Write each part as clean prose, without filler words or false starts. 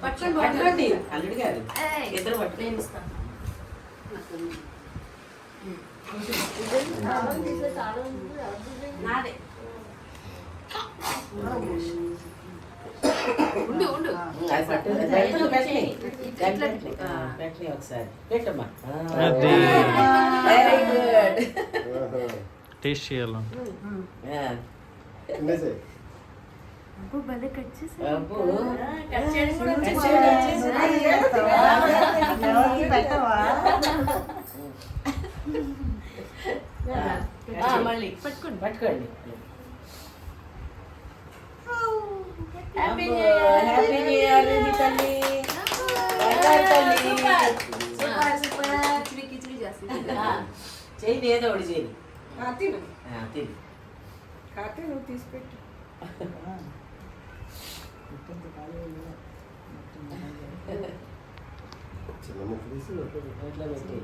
పట్టుకోండి అల్లుడు గారు ఇద్దరు పట్టుకొని ఇస్తాను. నాదే ఒకసారి పెట్టమ్మా. Very good. టేస్ట్ చేయాలి. మళ్ళీ పట్టుకోండి పట్టుకోండి. హ్యాపీ న్యూ ఇయర్ తల్లి. చెయ్యి ఏదో ఒకటి చేయి. తిని కాతే నువ్వు తీసిపెట్టు. చిన్న ముక్క తీసి ఇట్లా పెట్టి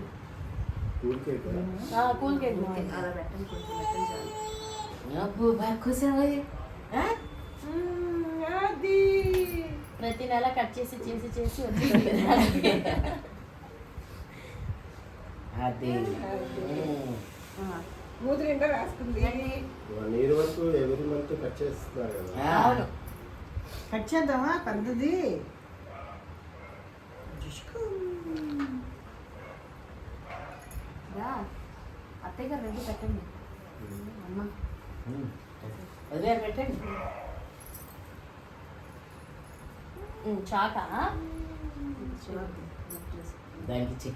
కూల్ కేక్ కూల్ కేక్ అలా పెట్టండి. కొంచెం పెట్టండి చాలు. అబ్బో బాగా కూర్చోవాలి. అది ప్రతి నెల కట్ చేసి చేసి చేసి వచ్చి అది మూడు రెండో రాసుకుంది. 1 year వరకు ఎవరి మంత్ కట్ చేస్తున్నారు కదా. అవును. కట్ చేద్దామా పెద్దది. అత్తయ్య గారు రెండు పెట్టండి. అమ్మ అదే పెట్టండి. చాకా దానికి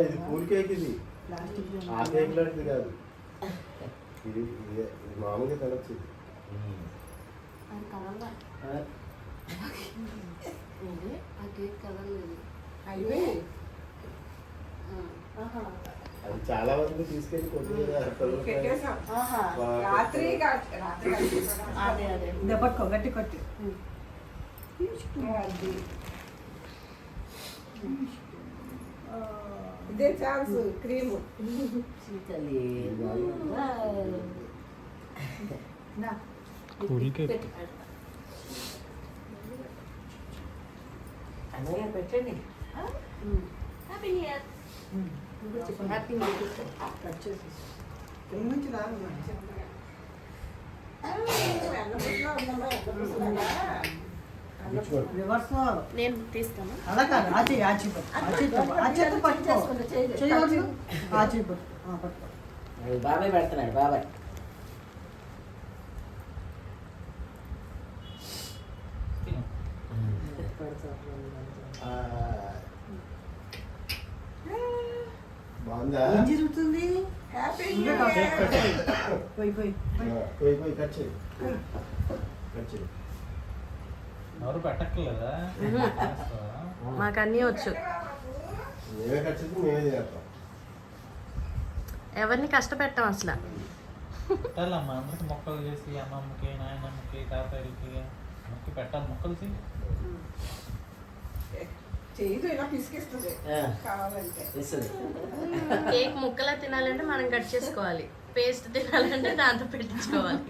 ఇది కూల్ కేక్. ఇది ఆ కేక్ లాంటిది కాదు. ఇది మామూలుగా తినచ్చు. అది చాలా వరకు తీసుకెళ్ళి కొద్దిగా రాత్రి దెబ్బట్టుకో గట్టి కొట్టి. ఇదే ఛాన్స్. Cream cool cake. అన్నయ్య పెట్టండి. Happy new year. Happy new year. Cut చేసి నుంచి రాదు. రివర్స్ నేను తీస్తాను. అలా కాదు. బాబాయ్ పెడుతున్నాడు. బాబాయ్ బాగుందా? ఏం జరుగుతుంది? కట్ చేయి. ఎవరు పెట్టక్కర్లేదా? మాకు అన్నీ వచ్చు. మేమే కట్ చేసి మేమే చేస్తాం. ఎవరిని కష్టపెట్టాం అసలు. పెట్టాలమ్మా అందరికి మొక్కలు చేసి అమ్మమ్మకి నాయనమ్మకి తాతయ్యకి అందరికి పెట్టాలి మొక్కలు చేసి. చేయదు ఇలా పిసికిస్తుంది కావాలంటే. కేక్ ముక్కలా తినాలంటే మనం కట్ చేసుకోవాలి. పేస్ట్ తినాలంటే దాంతో పెట్టించుకోవాలి.